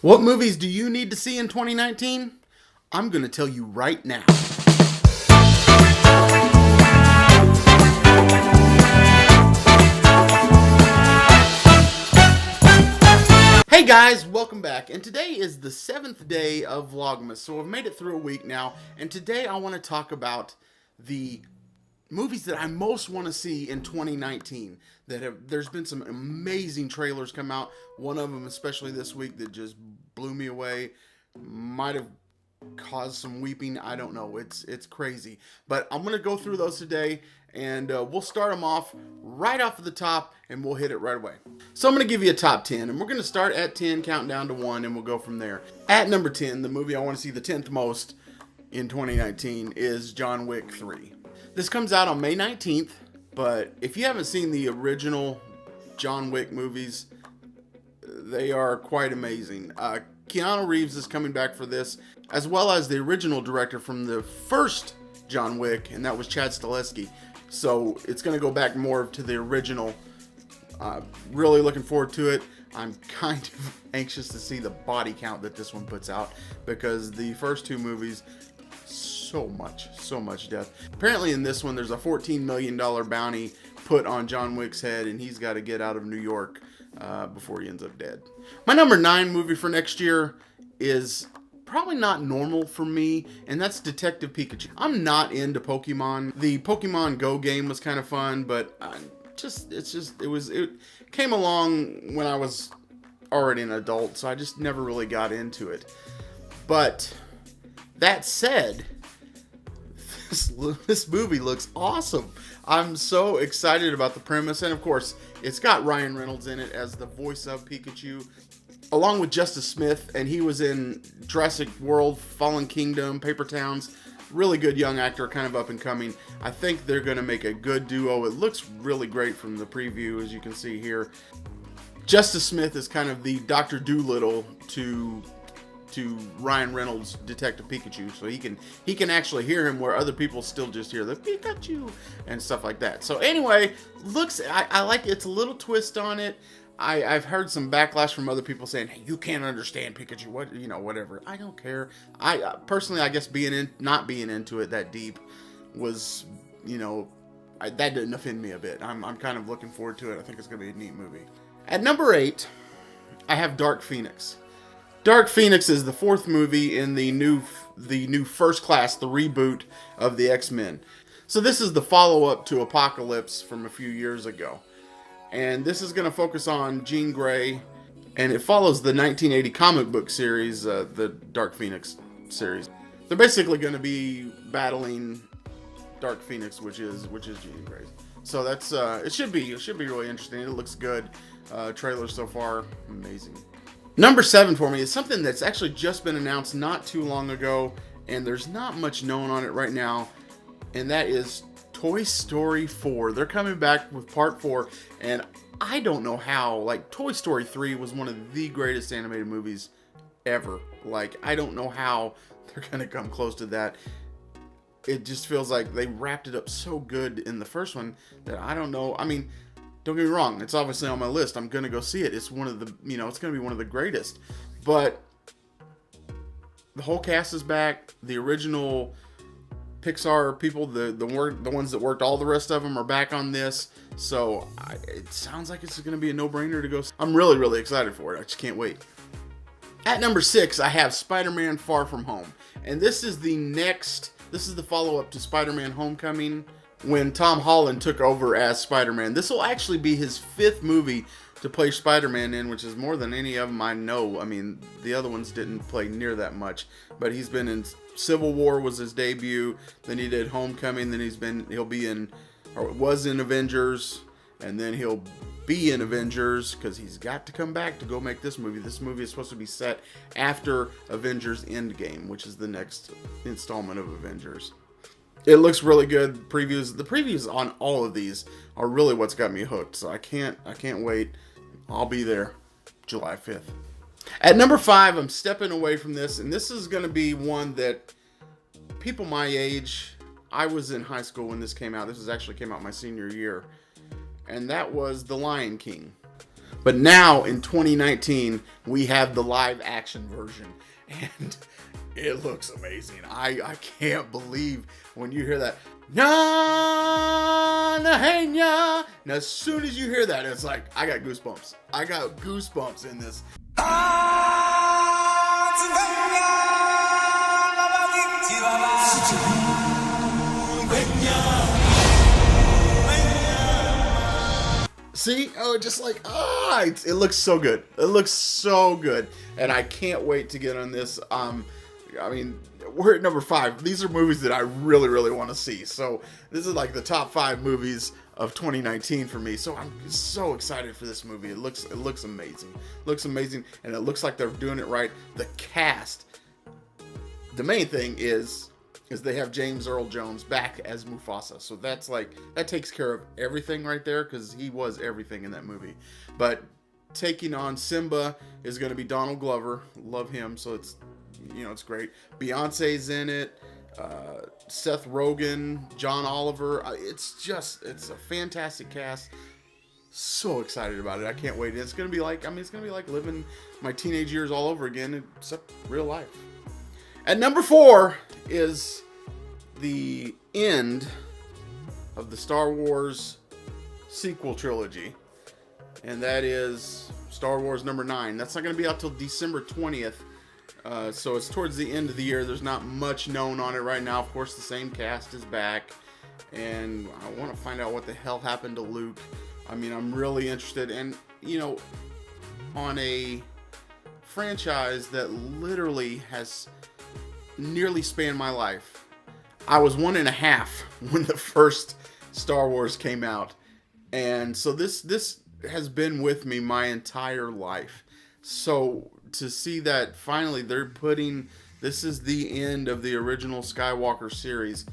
What movies do you need to see in 2019? I'm going to tell you right now. Hey guys, welcome back. And today is the 7th day of Vlogmas. So I've made it through a week now. And today I want to talk about the movies that I most want to see in 2019. There's been some amazing trailers come out. One of them, especially this week, that just blew me away. Might have caused some weeping. I don't know. It's crazy. But I'm going to go through those today, and we'll start them off right off of the top, and we'll hit it right away. So I'm going to give you a top 10, and we're going to start at 10, count down to 1, and we'll go from there. At number 10, the movie I want to see the 10th most in 2019 is John Wick 3. This comes out on May 19th, but if you haven't seen the original John Wick movies, they are quite amazing. Keanu Reeves is coming back for this, as well as the original director from the first John Wick, and that was Chad Stahelski. So it's going to go back more to the original. Really looking forward to it. I'm kind of anxious to see the body count that this one puts out, because the first two movies, so much death. Apparently in this one there's a $14 million bounty put on John Wick's head, and he's got to get out of New York before he ends up dead. My number 9 movie for next year is probably not normal for me, and that's Detective Pikachu. I'm not into Pokemon. The Pokemon Go game was kind of fun, but it came along when I was already an adult, so I just never really got into it. But that said, this movie looks awesome. I'm so excited about the premise, and of course, it's got Ryan Reynolds in it as the voice of Pikachu, along with Justice Smith, and he was in Jurassic World, Fallen Kingdom, Paper Towns. Really good young actor, kind of up and coming. I think they're going to make a good duo. It looks really great from the preview, as you can see here. Justice Smith is kind of the Dr. Dolittle to Ryan Reynolds' Detective Pikachu, so he can actually hear him where other people still just hear the Pikachu and stuff like that. So anyway, I like it's a little twist on it. I've heard some backlash from other people saying, "Hey, you can't understand Pikachu, whatever." I don't care. I personally, I guess not being into it that deep was, that didn't offend me a bit. I'm kind of looking forward to it. I think it's gonna be a neat movie. At number 8, I have Dark Phoenix. Dark Phoenix is the 4th movie in the new First Class, the reboot of the X-Men. So this is the follow-up to Apocalypse from a few years ago. And this is going to focus on Jean Grey, and it follows the 1980 comic book series, the Dark Phoenix series. They're basically going to be battling Dark Phoenix, which is Jean Grey. So that's it should be really interesting. It looks good. Trailer so far, amazing. Number 7 for me is something that's actually just been announced not too long ago, and there's not much known on it right now, and that is Toy Story 4. They're coming back with part 4, and I don't know how. Like, Toy Story 3 was one of the greatest animated movies ever. Like, I don't know how they're gonna come close to that. It just feels like they wrapped it up so good in the first one that I don't know. I mean, don't get me wrong, it's obviously on my list. I'm gonna go see it. It's one of the, it's gonna be one of the greatest. But the whole cast is back. The original Pixar people, the ones that worked all the rest of them, are back on this. So it sounds like it's gonna be a no-brainer to go. I'm really, really excited for it. I just can't wait. At number 6, I have Spider-Man: Far From Home, and this is the follow-up to Spider-Man: Homecoming, when Tom Holland took over as Spider-Man. This will actually be his 5th movie to play Spider-Man in, which is more than any of them I know. I mean, the other ones didn't play near that much, but he's been in Civil War was his debut, then he did Homecoming, then was in Avengers, and then he'll be in Avengers, because he's got to come back to go make this movie. This movie is supposed to be set after Avengers Endgame, which is the next installment of Avengers. It looks really good. The previews on all of these are really what's got me hooked. So I can't wait. I'll be there July 5th. At number 5, I'm stepping away from this, and this is going to be one that people my age, I was in high school when this came out. This actually came out my senior year, and that was The Lion King. But now in 2019, we have the live action version, and it looks amazing. I can't believe when you hear that. Now, as soon as you hear that, it's like, I got goosebumps. I got goosebumps in this. See? Oh, just like, it looks so good. It looks so good. And I can't wait to get on this. I mean, we're at number 5. These are movies that I really, really want to see. So this is like the top 5 movies of 2019 for me. So I'm so excited for this movie. It looks amazing. Looks amazing, and it looks like they're doing it right. The cast. The main thing is they have James Earl Jones back as Mufasa. So that's like, that takes care of everything right there, because he was everything in that movie. But taking on Simba is going to be Donald Glover. Love him. So it's, you know, it's great. Beyonce's in it. Seth Rogen, John Oliver. It's a fantastic cast. So excited about it. I can't wait. It's going to be like, it's going to be like living my teenage years all over again, except real life. At number 4 is the end of the Star Wars sequel trilogy. And that is Star Wars number 9. That's not going to be out till December 20th. So it's towards the end of the year. There's not much known on it right now. Of course, the same cast is back. And I want to find out what the hell happened to Luke. I mean, I'm really interested. And, you know, on a franchise that literally has nearly spanned my life. I was 1.5 when the first Star Wars came out. And so this has been with me my entire life. So to see that finally they're putting, this is the end of the original Skywalker series.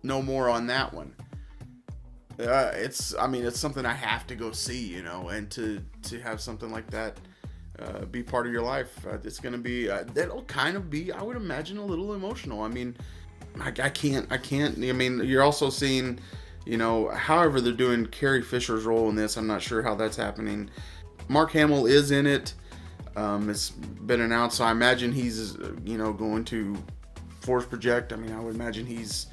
No more on that one. It's something I have to go see, you know, and to have something like that be part of your life. It's going to be, that'll kind of be, I would imagine, a little emotional. I mean, I can't, I mean, you're also seeing, you know, however they're doing Carrie Fisher's role in this. I'm not sure how that's happening. Mark Hamill is in it. It's been announced, so I imagine he's, you know, going to force project. I mean, I would imagine he's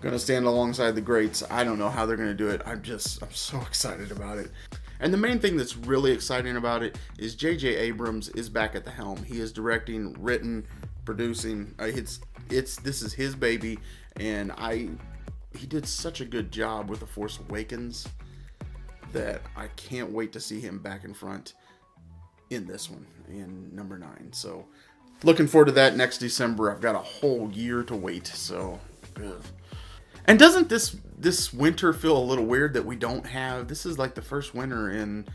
going to stand alongside the greats. I don't know how they're going to do it. I'm so excited about it. And the main thing that's really exciting about it is J.J. Abrams is back at the helm. He is directing, written, producing. This is his baby, and he did such a good job with The Force Awakens that I can't wait to see him back in front in this one, in number 9. So looking forward to that next December. I've got a whole year to wait, so ugh. And doesn't this winter feel a little weird that we don't have, this is like the first winter in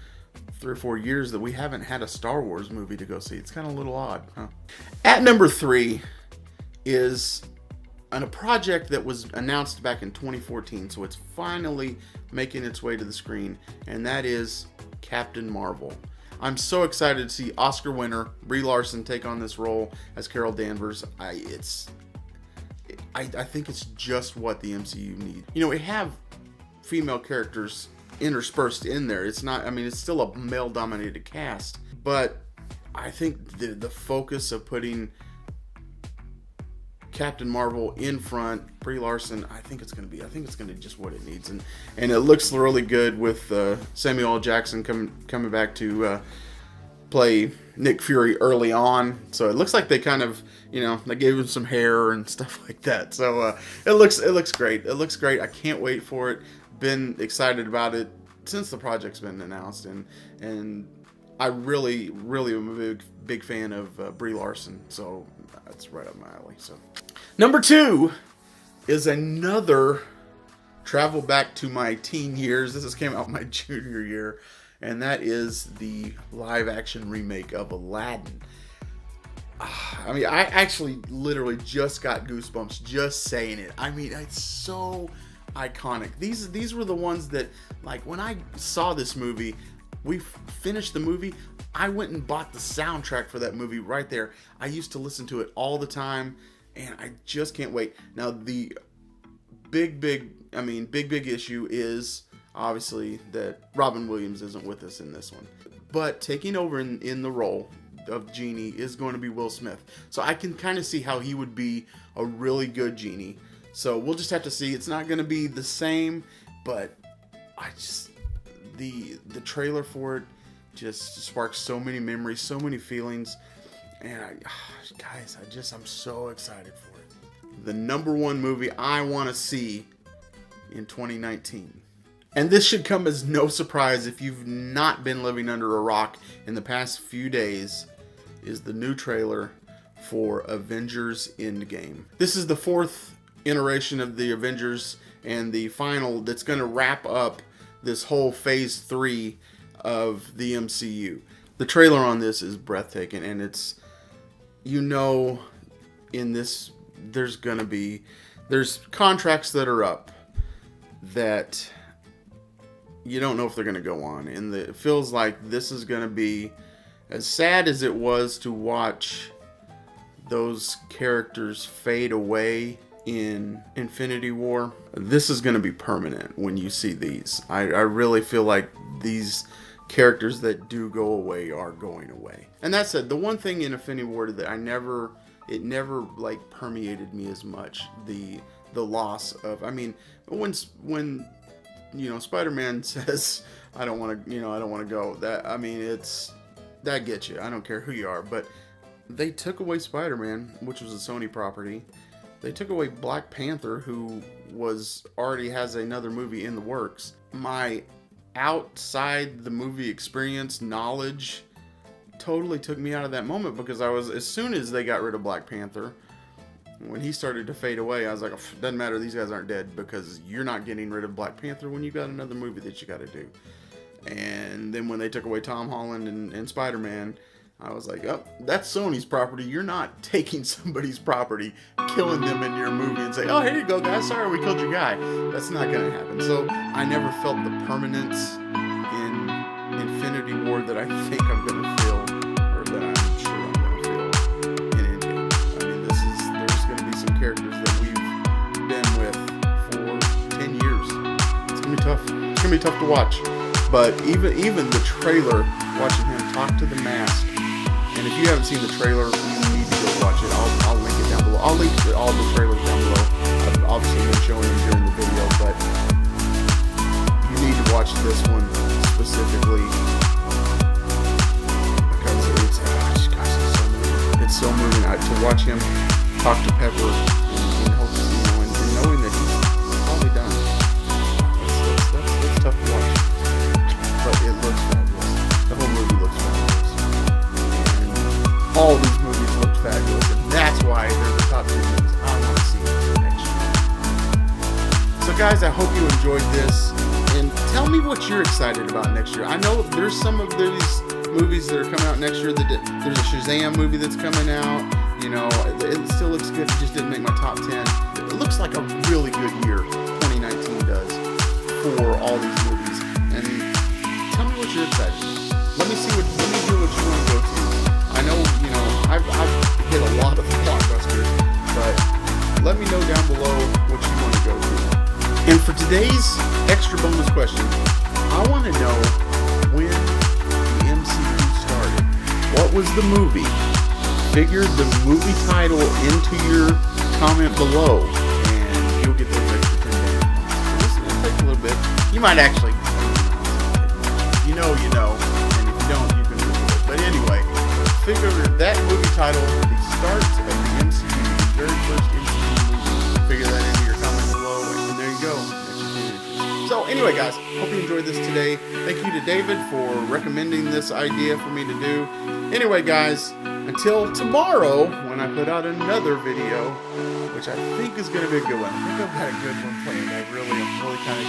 3 or 4 years that we haven't had a Star Wars movie to go see. It's kind of a little odd, huh? At number 3 is a project that was announced back in 2014, so it's finally making its way to the screen, and that is Captain Marvel. I'm so excited to see Oscar winner Brie Larson take on this role as Carol Danvers. I think it's just what the MCU needs. You know, we have female characters interspersed in there. It's not, I mean, it's still a male-dominated cast, but I think the focus of putting Captain Marvel in front, Brie Larson, I think it's going to be just what it needs. And it looks really good with Samuel L. Jackson coming back to play Nick Fury early on. So it looks like they kind of, you know, they gave him some hair and stuff like that. So it looks great. It looks great. I can't wait for it. Been excited about it since the project's been announced, and I really am a big fan of Brie Larson. So that's right up my alley. So number 2 is another travel back to my teen years. This came out my junior year, and that is the live action remake of Aladdin. I mean, I actually literally just got goosebumps just saying it. I mean, it's so iconic. These were the ones that, like, when I saw this movie, we finished the movie, I went and bought the soundtrack for that movie right there. I used to listen to it all the time, and I just can't wait. Now, the big issue is obviously, that Robin Williams isn't with us in this one. But taking over in the role of Genie is going to be Will Smith. So I can kind of see how he would be a really good Genie. So we'll just have to see. It's not going to be the same, but I just, the trailer for it just sparks so many memories, so many feelings. And guys, I'm so excited for it. The #1 movie I want to see in 2019. And this should come as no surprise if you've not been living under a rock in the past few days, is the new trailer for Avengers Endgame. This is the 4th iteration of the Avengers and the final that's going to wrap up this whole phase 3 of the MCU. The trailer on this is breathtaking, and it's, you know, in this there's contracts that are up that you don't know if they're going to go on, and it feels like this is going to be, as sad as it was to watch those characters fade away in Infinity War, this is going to be permanent when you see these. I really feel like these characters that do go away are going away. And that said, the one thing in Infinity War that it never like permeated me as much, the loss of, I mean, when you know, Spider-Man says, I don't want to go. That, I mean, that gets you. I don't care who you are. But they took away Spider-Man, which was a Sony property. They took away Black Panther, who already has another movie in the works. My outside the movie experience knowledge totally took me out of that moment, because as soon as they got rid of Black Panther, when he started to fade away, I was like, doesn't matter, these guys aren't dead, because you're not getting rid of Black Panther when you got another movie that you got to do. And then when they took away Tom Holland and Spider-Man, I was like, oh, that's Sony's property. You're not taking somebody's property, killing them in your movie and say, oh, here you go, guys, sorry we killed your guy. That's not going to happen. So I never felt the permanence in Infinity War that I think I'm going to feel, or that I'm sure I'm going to feel in Endgame. I mean, there's going to be some characters that we've been with for 10 years. It's going to be tough. It's going to be tough to watch. But even the trailer, watching him talk to the mask, and if you haven't seen the trailer, you need to go watch it. I'll link it down below. I'll link all the trailers down below. I've obviously been showing them during the video, but you need to watch this one specifically, because it's so moving. To watch him talk to Pepper and hope, and knowing that he's probably done. That's tough to watch. But it looks fabulous. The whole movie looks fabulous. And all these movies look fabulous. And that's why they're the top 2 movies I want to see next year. So guys, I hope you enjoyed this. And tell me what you're excited about next year. I know there's some of these movies that are coming out next year. There's a Shazam movie that's coming out. You know, it still looks good. It just didn't make my top 10. It looks like a really good year, 2019 does, for all these movies. And tell me what you're excited about. Let me hear what you want to go to. I know, you know, I've hit a lot of blockbusters, but let me know down below what you want to go to. And for today's extra bonus question, I want to know when the MCU started. What was the movie? Figure the movie title into your comment below, and you'll get those extra 10 minutes. So this will take a little bit. You might actually, you know, and if you don't, you can Google it. But anyway, figure that movie title, the start of the MCU, the very first MCU movie. Figure that into your comment below, and there you go. So anyway, guys, hope you enjoyed this today. Thank you to David for recommending this idea for me to do. Anyway, guys, until tomorrow, when I put out another video, which I think is going to be a good one. I think I've got a good one planned. I'm really kind of